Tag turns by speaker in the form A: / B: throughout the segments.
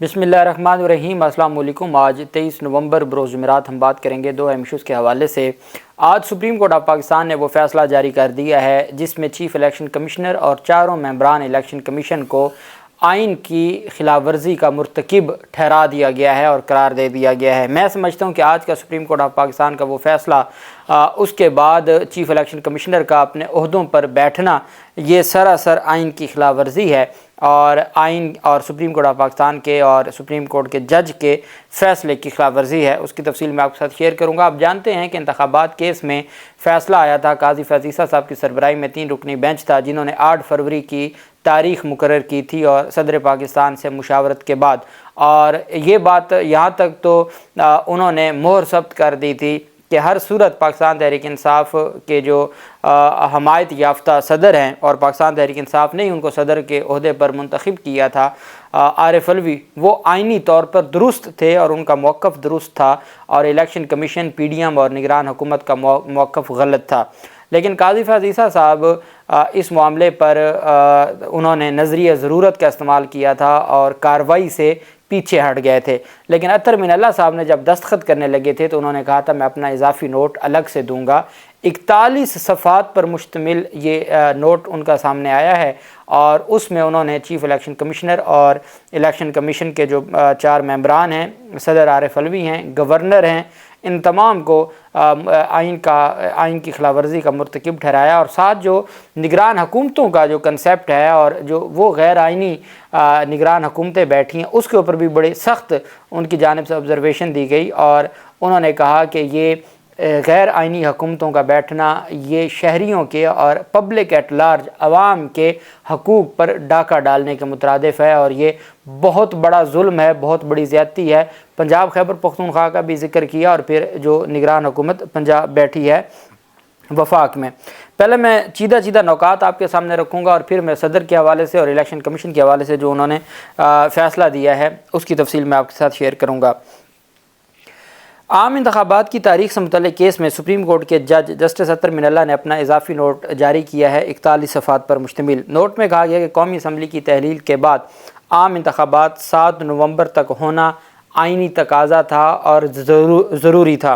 A: بسم اللہ الرحمن الرحیم۔ السلام علیکم۔ آج 23 نومبر بروز جمعرات ہم بات کریں گے دو اہم ایشوز کے حوالے سے۔ آج سپریم کورٹ آف پاکستان نے وہ فیصلہ جاری کر دیا ہے جس میں چیف الیکشن کمشنر اور چاروں ممبران الیکشن کمیشن کو آئین کی خلاف ورزی کا مرتکب ٹھہرا دیا گیا ہے اور قرار دے دیا گیا ہے۔ میں سمجھتا ہوں کہ آج کا سپریم کورٹ آف پاکستان کا وہ فیصلہ اس کے بعد چیف الیکشن کمشنر کا اپنے عہدوں پر بیٹھنا یہ سراسر آئین کی خلاف ورزی ہے اور آئین اور سپریم کورٹ آف پاکستان کے اور سپریم کورٹ کے جج کے فیصلے کی خلاف ورزی ہے۔ اس کی تفصیل میں آپ کے ساتھ شیئر کروں گا۔ آپ جانتے ہیں کہ انتخابات کیس میں فیصلہ آیا تھا، قاضی فیض عیسیٰ صاحب کی سربراہی میں 3 رکنی بینچ تھا جنہوں نے 8 فروری کی تاریخ مقرر کی تھی اور صدر پاکستان سے مشاورت کے بعد، اور یہ بات یہاں تک تو انہوں نے مہر ثبت کر دی تھی کہ ہر صورت پاکستان تحریک انصاف کے جو حمایت یافتہ صدر ہیں، اور پاکستان تحریک انصاف نے ہی ان کو صدر کے عہدے پر منتخب کیا تھا، عارف علوی، وہ آئینی طور پر درست تھے اور ان کا موقف درست تھا، اور election commission, P D M اور نگران حکومت کا موقف غلط تھا۔ لیکن قاضی فیض عیسیٰ صاحب اس معاملے پر انہوں نے نظریہ ضرورت کا استعمال کیا تھا اور کارروائی سے پیچھے ہٹ گئے تھے۔ لیکن اطہر من اللہ صاحب نے جب دستخط کرنے لگے تھے تو انہوں نے کہا تھا میں اپنا اضافی نوٹ الگ سے دوں گا۔ 41 صفحات پر مشتمل یہ نوٹ ان کا سامنے آیا ہے، اور اس میں انہوں نے چیف الیکشن کمشنر اور الیکشن کمیشن کے جو 4 ممبران ہیں، صدر عارف علوی ہیں، گورنر ہیں، ان تمام کو آئین کی خلاف ورزی کا مرتکب ٹھہرایا، اور ساتھ جو نگران حکومتوں کا جو کنسیپٹ ہے اور جو وہ غیر آئینی نگران حکومتیں بیٹھی ہیں اس کے اوپر بھی بڑے سخت ان کی جانب سے آبزرویشن دی گئی، اور انہوں نے کہا کہ یہ غیر آئینی حکومتوں کا بیٹھنا یہ شہریوں کے اور پبلک ایٹ لارج عوام کے حقوق پر ڈاکہ ڈالنے کے مترادف ہے، اور یہ بہت بڑا ظلم ہے، بہت بڑی زیادتی ہے۔ پنجاب خیبر پختونخوا کا بھی ذکر کیا، اور پھر جو نگران حکومت پنجاب بیٹھی ہے وفاق میں۔ پہلے میں چیدہ نکات آپ کے سامنے رکھوں گا، اور پھر میں صدر کے حوالے سے اور الیکشن کمیشن کے حوالے سے جو انہوں نے فیصلہ دیا ہے اس کی تفصیل میں آپ کے ساتھ شیئر کروں گا۔ عام انتخابات کی تاریخ سے متعلق کیس میں سپریم کورٹ کے جج جسٹس اطہر من اللہ نے اپنا اضافی نوٹ جاری کیا ہے 41 صفحات پر مشتمل۔ نوٹ میں کہا گیا کہ قومی اسمبلی کی تحلیل کے بعد عام انتخابات 7 نومبر تک ہونا آئینی تقاضا تھا اور ضروری تھا۔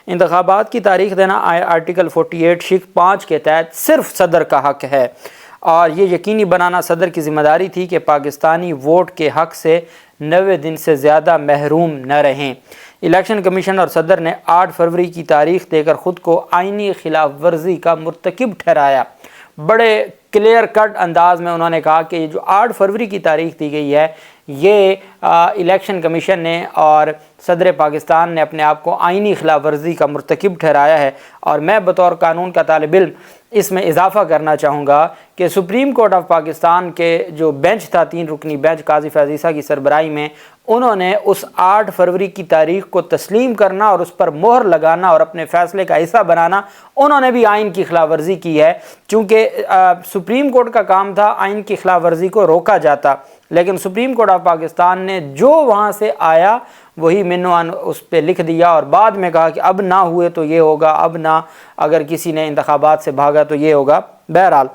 A: انتخابات کی تاریخ دینا آرٹیکل 48 شق 5 کے تحت صرف صدر کا حق ہے، اور یہ یقینی بنانا صدر کی ذمہ داری تھی کہ پاکستانی ووٹ کے حق سے 90 دن سے زیادہ محروم نہ رہیں۔ الیکشن کمیشن اور صدر نے 8 فروری کی تاریخ دے کر خود کو آئینی خلاف ورزی کا مرتکب ٹھہرایا۔ بڑے کلیئر کٹ انداز میں انہوں نے کہا کہ یہ جو 8 فروری کی تاریخ دی گئی ہے یہ الیکشن کمیشن نے اور صدر پاکستان نے اپنے آپ کو آئینی خلاف ورزی کا مرتکب ٹھہرایا ہے، اور میں بطور قانون کا طالب علم اس میں اضافہ کرنا چاہوں گا کہ سپریم کورٹ آف پاکستان کے جو بینچ تھا 3 رکنی بینچ قاضی فیض عیسیٰ کی سربراہی میں، انہوں نے اس 8 فروری کی تاریخ کو تسلیم کرنا اور اس پر مہر لگانا اور اپنے فیصلے کا حصہ بنانا، انہوں نے بھی آئین کی خلاف ورزی کی ہے، چونکہ سپریم کورٹ کا کام تھا آئین کی خلاف ورزی کو روکا جاتا، لیکن سپریم کورٹ آف پاکستان نے جو وہاں سے آیا وہی منوان اس پہ لکھ دیا، اور بعد میں کہا کہ اب نہ ہوئے تو یہ ہوگا، اب نہ اگر کسی نے انتخابات سے بھاگا تو یہ ہوگا۔ بہرحال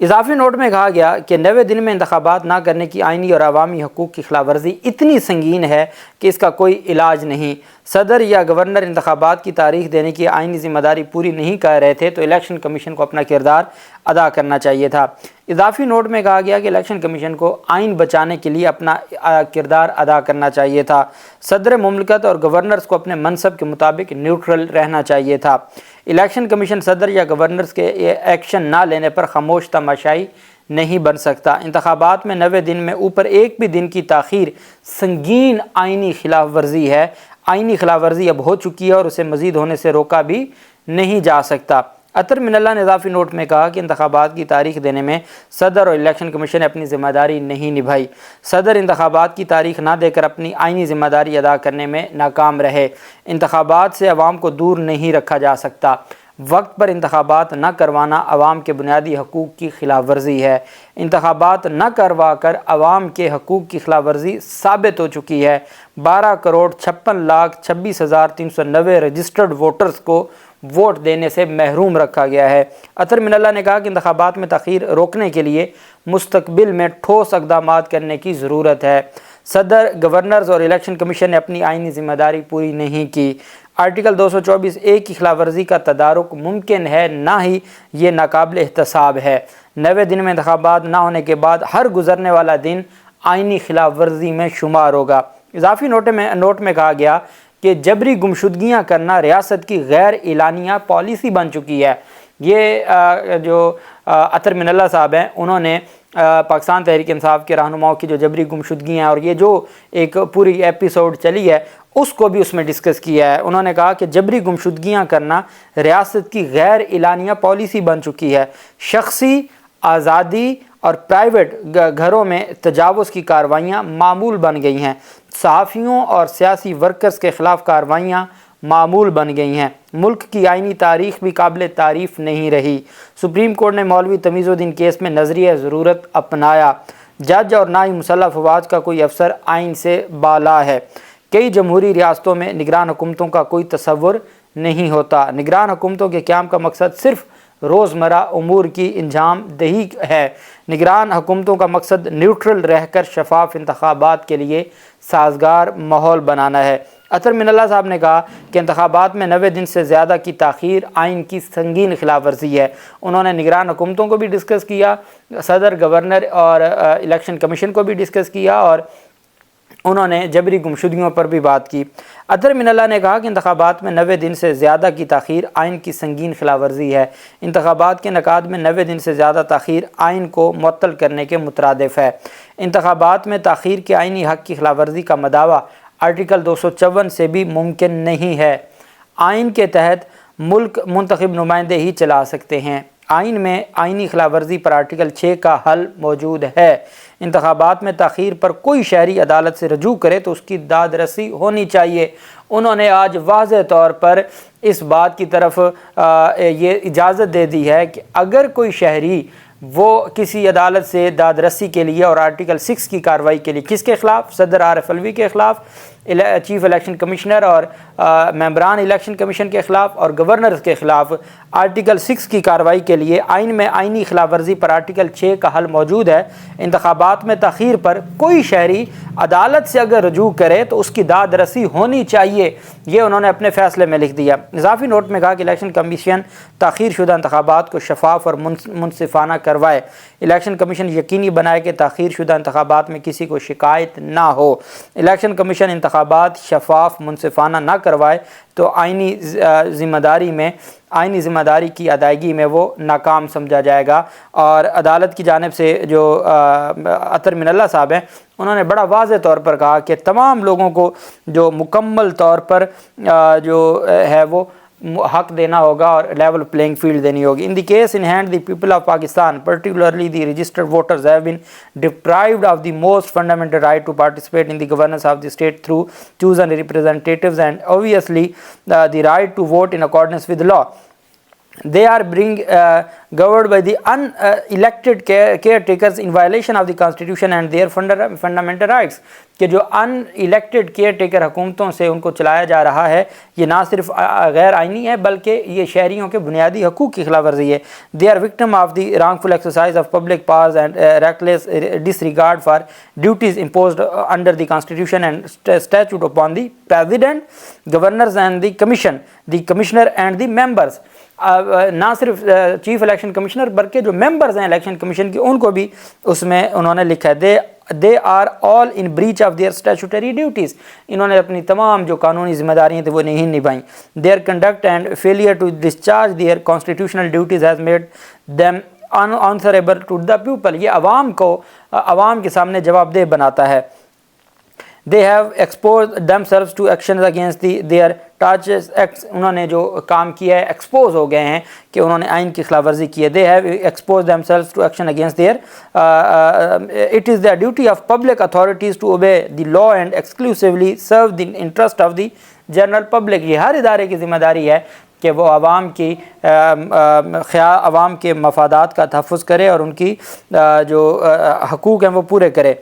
A: اضافی نوٹ میں کہا گیا کہ 90 دن میں انتخابات نہ کرنے کی آئینی اور عوامی حقوق کی خلاف ورزی اتنی سنگین ہے کہ اس کا کوئی علاج نہیں۔ صدر یا گورنر انتخابات کی تاریخ دینے کی آئینی ذمہ داری پوری نہیں کر رہے تھے تو الیکشن کمیشن کو اپنا کردار ادا کرنا چاہیے تھا۔ اضافی نوٹ میں کہا گیا کہ الیکشن کمیشن کو آئین بچانے کے لیے اپنا کردار ادا کرنا چاہیے تھا۔ صدر مملکت اور گورنرز کو اپنے منصب کے مطابق نیوٹرل رہنا چاہیے تھا۔ الیکشن کمیشن صدر یا گورنرز کے ایکشن نہ لینے پر خاموش تماشائی نہیں بن سکتا۔ انتخابات میں 90 دن میں اوپر ایک بھی دن کی تاخیر سنگین آئینی خلاف ورزی ہے۔ آئینی خلاف ورزی اب ہو چکی ہے اور اسے مزید ہونے سے روکا بھی نہیں جا سکتا۔ اطہر من اللہ نے اضافی نوٹ میں کہا کہ انتخابات کی تاریخ دینے میں صدر اور الیکشن کمیشن نے اپنی ذمہ داری نہیں نبھائی۔ صدر انتخابات کی تاریخ نہ دے کر اپنی آئینی ذمہ داری ادا کرنے میں ناکام رہے۔ انتخابات سے عوام کو دور نہیں رکھا جا سکتا۔ وقت پر انتخابات نہ کروانا عوام کے بنیادی حقوق کی خلاف ورزی ہے۔ انتخابات نہ کروا کر عوام کے حقوق کی خلاف ورزی ثابت ہو چکی ہے۔ 12,56,26,390 رجسٹرڈ ووٹرز کو ووٹ دینے سے محروم رکھا گیا ہے۔ اطہر من اللہ نے کہا کہ انتخابات میں تاخیر روکنے کے لیے مستقبل میں ٹھوس اقدامات کرنے کی ضرورت ہے۔ صدر، گورنرز اور الیکشن کمیشن نے اپنی آئینی ذمہ داری پوری نہیں کی۔ آرٹیکل 224(a) کی خلاف ورزی کا تدارک ممکن ہے، نہ ہی یہ ناقابل احتساب ہے۔ 90 دن میں انتخابات نہ ہونے کے بعد ہر گزرنے والا دن آئینی خلاف ورزی میں شمار ہوگا۔ اضافی نوٹ میں کہا گیا کہ جبری گمشدگیاں کرنا ریاست کی غیر اعلانیہ پالیسی بن چکی ہے۔ یہ جو عطر من اللہ صاحب ہیں، انہوں نے پاکستان تحریک انصاف کے رہنماؤں کی جو جبری گمشدگیاں ہیں اور یہ جو ایک پوری ایپیسوڈ چلی ہے اس کو بھی اس میں ڈسکس کیا ہے۔ انہوں نے کہا کہ جبری گمشدگیاں کرنا ریاست کی غیر اعلانیہ پالیسی بن چکی ہے۔ شخصی آزادی اور پرائیویٹ گھروں میں تجاوز کی کارروائیاں معمول بن گئی ہیں۔ صحافیوں اور سیاسی ورکرز کے خلاف کارروائیاں معمول بن گئی ہیں۔ ملک کی آئینی تاریخ بھی قابل تعریف نہیں رہی۔ سپریم کورٹ نے مولوی تمیز الدین کیس میں نظریہ ضرورت اپنایا۔ جج اور نہ ہی مسلح افواج کا کوئی افسر آئین سے بالا ہے۔ کئی جمہوری ریاستوں میں نگران حکومتوں کا کوئی تصور نہیں ہوتا۔ نگران حکومتوں کے قیام کا مقصد صرف روزمرہ امور کی انجام دہی ہے۔ نگران حکومتوں کا مقصد نیوٹرل رہ کر شفاف انتخابات کے لیے سازگار ماحول بنانا ہے۔ عطر من اللہ صاحب نے کہا کہ انتخابات میں 90 دن سے زیادہ کی تاخیر آئین کی سنگین خلاف ورزی ہے۔ انہوں نے نگران حکومتوں کو بھی ڈسکس کیا، صدر، گورنر اور الیکشن کمیشن کو بھی ڈسکس کیا، اور انہوں نے جبری گمشدگیوں پر بھی بات کی۔ عطر من اللہ نے کہا کہ انتخابات میں 90 دن سے زیادہ کی تاخیر آئین کی سنگین خلاف ورزی ہے۔ انتخابات کے انعقاد میں 90 دن سے زیادہ تاخیر آئین کو معطل کرنے کے مترادف ہے۔ انتخابات میں تاخیر کے آئینی حق کی خلاف ورزی کا مداوع آرٹیکل 254 سے بھی ممکن نہیں ہے۔ آئین کے تحت ملک منتخب نمائندے ہی چلا سکتے ہیں۔ آئین میں آئینی خلاف ورزی پر آرٹیکل 6 کا حل موجود ہے۔ انتخابات میں تاخیر پر کوئی شہری عدالت سے رجوع کرے تو اس کی داد رسی ہونی چاہیے۔ انہوں نے آج واضح طور پر اس بات کی طرف یہ اجازت دے دی ہے کہ اگر کوئی شہری وہ کسی عدالت سے داد رسی کے لیے اور آرٹیکل 6 کی کارروائی کے لیے، کس کے خلاف؟ صدر عارف علوی کے خلاف، چیف الیکشن کمشنر اور ممبران الیکشن کمیشن کے خلاف اور گورنر کے خلاف آرٹیکل 6 کی کارروائی کے لیے آئین میں آئینی خلاف ورزی پر آرٹیکل 6 کا حل موجود ہے۔ انتخابات میں تاخیر پر کوئی شہری عدالت سے اگر رجوع کرے تو اس کی داد رسی ہونی چاہیے، یہ انہوں نے اپنے فیصلے میں لکھ دیا۔ اضافی نوٹ میں کہا کہ الیکشن کمیشن تاخیر شدہ انتخابات کو شفاف اور منصفانہ کروائے۔ الیکشن کمیشن یقینی بنائے کہ تاخیر شدہ انتخابات میں کسی کو شکایت نہ ہو۔ الیکشن کمیشن انتخابات شفاف منصفانہ نہ کروائے تو آئینی ذمہ داری کی ادائیگی میں وہ ناکام سمجھا جائے گا۔ اور عدالت کی جانب سے جو عطر من اللہ صاحب ہیں، انہوں نے بڑا واضح طور پر کہا کہ تمام لوگوں کو جو مکمل طور پر جو ہے وہ حق دینا ہوگا اور لیول پلینگ فیلڈ دینی ہوگی۔ In the case in hand, the people of Pakistan, particularly the registered voters, have been deprived of the most fundamental right to participate in the governance of the state through chosen representatives and obviously the right to vote in accordance with law. They are being governed by the unelected caretakers in violation of the constitution and their fundamental rights. کہ جو ان elected care taker حکومتوں سے ان کو چلایا جا رہا ہے، یہ نہ صرف غیر آئینی ہے بلکہ یہ شہریوں کے بنیادی حقوق کی خلاف ورزی ہے۔ They are victim of the wrongful exercise of public powers and reckless disregard for duties imposed under the constitution and statute upon the president, governors and the commissioner and the members. نہ صرف chief election commissioner بلکہ جو members ہیں election commission کی، ان کو بھی اس میں انہوں نے لکھا ہے they are all in breach of their statutory duties. انہوں نے اپنی تمام جو قانونی ذمہ داریاں تھیں وہ نہیں نبھائیں۔ Their conduct and failure to discharge their constitutional duties has made them unanswerable to the people. یہ عوام کے سامنے جواب دہ بناتا ہے۔ They have exposed themselves to actions against their touches acts. انہوں نے جو کام کیا ہے ایکسپوز ہو گئے ہیں کہ انہوں نے آئین کی خلاف ورزی کی ہے۔ They have exposed themselves to action against their it is the duty of public authorities to obey the law and exclusively serve the interest of the general public. یہ ہر ادارے کی ذمہ داری ہے کہ وہ عوام کے مفادات کا تحفظ کرے اور ان کی جو حقوق ہیں وہ پورے کرے۔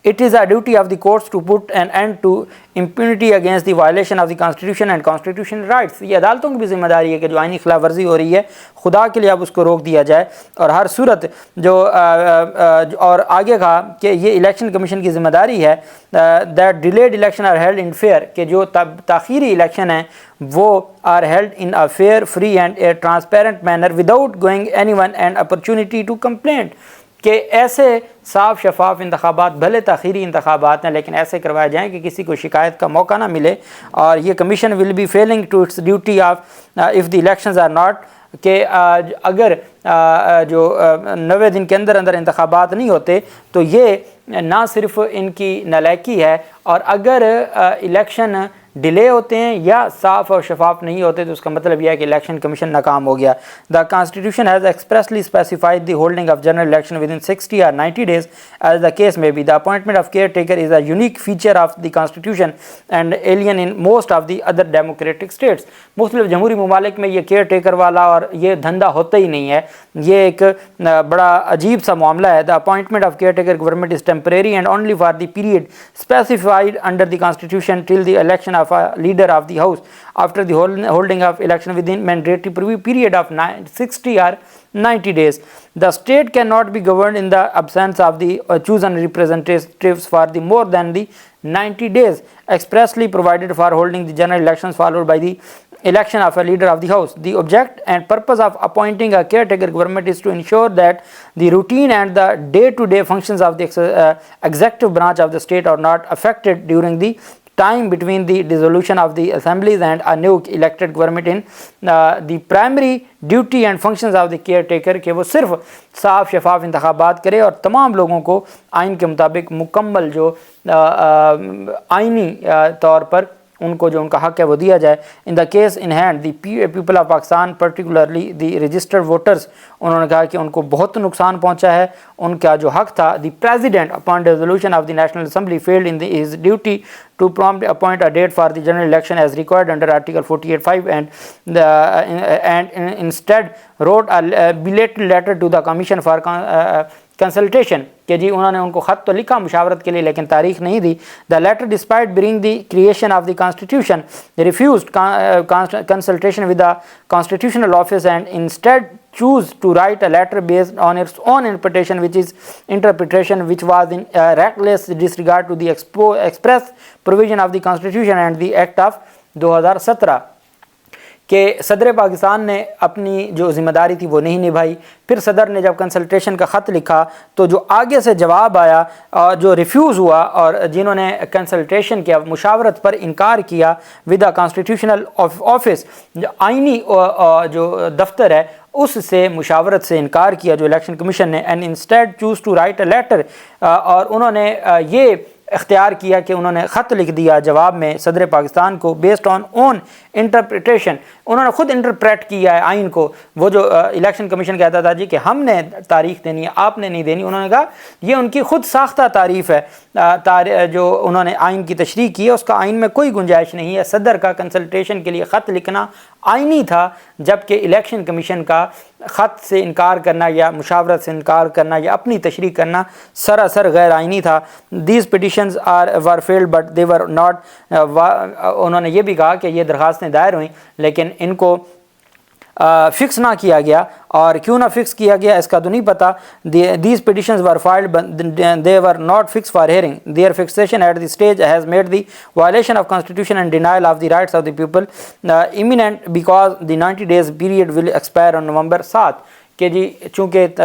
A: It is a duty of the courts to put an end to impunity against the violation of the constitution and constitutional rights. یہ عدالتوں کی بھی ذمہ داری ہے کہ جو آئینی خلاف ورزی ہو رہی ہے خدا کے لیے اب اس کو روک دیا جائے، اور ہر صورت جو اور آگے کہا کہ یہ الیکشن کمیشن کی ذمہ داری ہے that delayed election are held in fair، کہ جو تاخیری الیکشن ہیں وہ are held in a fair, free and a transparent manner without giving anyone an opportunity to complain، کہ ایسے صاف شفاف انتخابات، بھلے تاخیری انتخابات ہیں لیکن ایسے کروائے جائیں کہ کسی کو شکایت کا موقع نہ ملے. اور یہ commission will be failing to its duty of if the elections are not, کہ اگر جو 90 دن کے اندر انتخابات نہیں ہوتے تو یہ نہ صرف ان کی نالائکی ہے، اور اگر الیکشن ڈیلے ہوتے ہیں یا صاف اور شفاف نہیں ہوتے تو اس کا مطلب یہ ہے کہ الیکشن کمیشن ناکام ہو گیا. The constitution has expressly specified the holding of general election with in 60 or 90 days as the case may be. The appointment of caretaker is a unique feature of the constitution and alien in most of the other democratic states. مختلف جمہوری ممالک میں یہ care taker والا اور یہ دھندا ہوتا ہی نہیں ہے، یہ ایک بڑا عجیب سا معاملہ ہے. The appointment of caretaker government is temporary and only for the period specified under the constitution till the election of a leader of the house after the holding of election within mandatory period of 60 or 90 days. The state cannot be governed in the absence of the chosen representatives for the more than the 90 days expressly provided for holding the general elections followed by the election of a leader of the house. The object and purpose of appointing a caretaker government is to ensure that the routine and the day-to-day functions of the executive branch of the state are not affected during the time between the dissolution of the assemblies and a new elected government. In the primary duty and functions of the caretaker کہ وہ صرف صاف شفاف انتخابات کرے اور تمام لوگوں کو آئین کے مطابق مکمل جو آئینی طور پر ان کو جو ان کا حق ہے وہ دیا جائے. In the case in hand the people of Pakistan particularly the registered voters, انہوں نے کہا کہ ان کو بہت نقصان پہنچا ہے، ان کا جو حق تھا. The president upon resolution of the national assembly field in his duty to promptly appoint a date for the general election as required under Article 48(5) and instead wrote a belated letter to the Commission for consultation کہ جی انہوں نے ان کو خط تو لکھا مشاورت کے لیے لیکن تاریخ نہیں دی. The letter despite being the creation of the constitution refused consultation with the constitutional office and instead choose to write a letter based on its own interpretation which was in reckless disregard to the express provision of the constitution and the act of 2017 کہ صدر پاکستان نے اپنی جو ذمہ داری تھی وہ نہیں نبھائی. پھر صدر نے جب کنسلٹیشن کا خط لکھا تو جو آگے سے جواب آیا جو ریفیوز ہوا اور جنہوں نے کنسلٹیشن کیا، مشاورت پر انکار کیا ود دا کانسٹیٹیوشنل آفس، آئینی جو دفتر ہے اس سے مشاورت سے انکار کیا جو الیکشن کمیشن نے. And instead chose to write a letter, اور انہوں نے یہ اختیار کیا کہ انہوں نے خط لکھ دیا جواب میں صدر پاکستان کو بیسڈ آن اون انٹرپریٹیشن. انہوں نے خود انٹرپریٹ کیا ہے آئین کو. وہ جو الیکشن کمیشن کہتا تھا جی کہ ہم نے تاریخ دینی ہے آپ نے نہیں دینی، انہوں نے کہا یہ ان کی خود ساختہ تعریف ہے. جو انہوں نے آئین کی تشریح کی ہے اس کا آئین میں کوئی گنجائش نہیں ہے. صدر کا کنسلٹیشن کے لیے خط لکھنا آئینی تھا، جبکہ الیکشن کمیشن کا خط سے انکار کرنا یا مشاورت سے انکار کرنا یا اپنی تشریح کرنا سراسر غیر آئینی تھا. These petitions were failed but they were not. انہوں نے یہ بھی کہا کہ یہ درخواستیں دائر ہوئیں لیکن ان کو فکس نہ کیا گیا، اور کیوں نہ فکس کیا گیا اس کا تو نہیں پتہ. These petitions were filed but they were not fixed for hearing. Their fixation at the stage has made the violation of constitution and denial of the rights of the people imminent because the 90 days period will expire on November 7 کہ جی چونکہ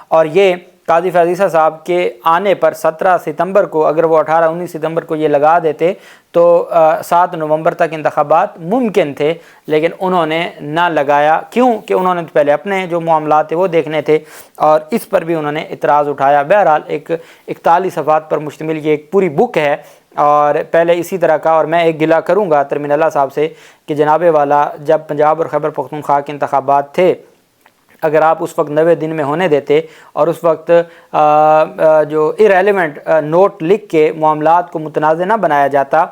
A: اور یہ قاضی فیض عیسیٰ صاحب کے آنے پر 17 ستمبر کو اگر وہ 18-19 ستمبر کو یہ لگا دیتے تو 7 نومبر تک انتخابات ممکن تھے، لیکن انہوں نے نہ لگایا. کیوں کہ انہوں نے پہلے اپنے جو معاملات تھے وہ دیکھنے تھے اور اس پر بھی انہوں نے اعتراض اٹھایا. بہرحال ایک 41 صفحات پر مشتمل یہ ایک پوری بک ہے. اور پہلے اسی طرح کا، اور میں ایک گلہ کروں گا ترمین اللہ صاحب سے کہ جناب والا جب پنجاب اور خیبر پختونخوا کے انتخابات تھے، اگر آپ اس وقت 90 دن میں ہونے دیتے اور اس وقت جو ارریلیونٹ نوٹ لکھ کے معاملات کو متنازع نہ بنایا جاتا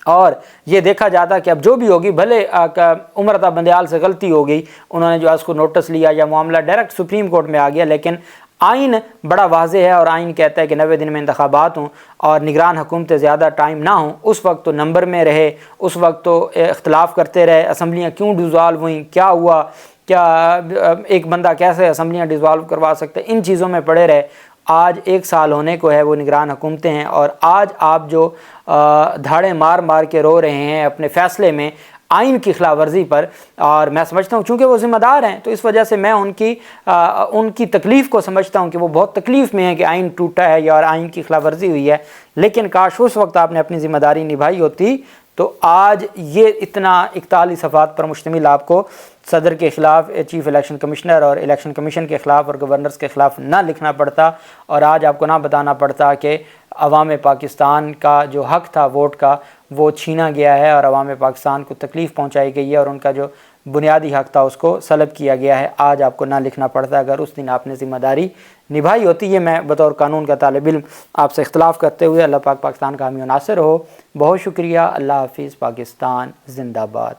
A: اور یہ دیکھا جاتا کہ اب جو بھی ہوگی، بھلے عمرتا بندیال سے غلطی ہو گئی، انہوں نے جو اس کو نوٹس لیا یا معاملہ ڈائریکٹ سپریم کورٹ میں آ گیا، لیکن آئین بڑا واضح ہے اور آئین کہتا ہے کہ 90 دن میں انتخابات ہوں اور نگران حکومتیں زیادہ ٹائم نہ ہوں. اس وقت تو نمبر میں رہے, اس وقت تو اختلاف کرتے رہے, اسمبلیاں کیوں ڈیزالو ہوئیں, کیا ہوا, کیا ایک بندہ کیسے اسمبلیاں ڈیزالو کروا سکتے, ان چیزوں میں پڑے رہے. آج 1 سال ہونے کو ہے وہ نگران حکومتیں ہیں, اور آج آپ جو دھاڑے مار مار کے رو رہے ہیں اپنے فیصلے میں آئین کی خلاف ورزی پر, اور میں سمجھتا ہوں چونکہ وہ ذمہ دار ہیں تو اس وجہ سے میں ان کی تکلیف کو سمجھتا ہوں کہ وہ بہت تکلیف میں ہیں کہ آئین ٹوٹا ہے یا اور آئین کی خلاف ورزی ہوئی ہے. لیکن کاش اس وقت آپ نے اپنی ذمہ داری نبھائی ہوتی تو آج یہ اتنا 41 صفحات پر مشتمل آپ کو صدر کے خلاف, چیف الیکشن کمشنر اور الیکشن کمیشن کے خلاف اور گورنرز کے خلاف نہ لکھنا پڑتا, اور آج آپ کو نہ بتانا پڑتا کہ عوام پاکستان کا جو حق تھا ووٹ کا وہ چھینا گیا ہے اور عوام پاکستان کو تکلیف پہنچائی گئی ہے اور ان کا جو بنیادی حق تھا اس کو سلب کیا گیا ہے. آج آپ کو نہ لکھنا پڑتا اگر اس دن آپ نے ذمہ داری نبھائی ہوتی. یہ میں بطور قانون کا طالب علم آپ سے اختلاف کرتے ہوئے اللہ پاک پاکستان کا حامی و ناصر ہو. بہت شکریہ. اللہ حافظ. پاکستان زندہ باد.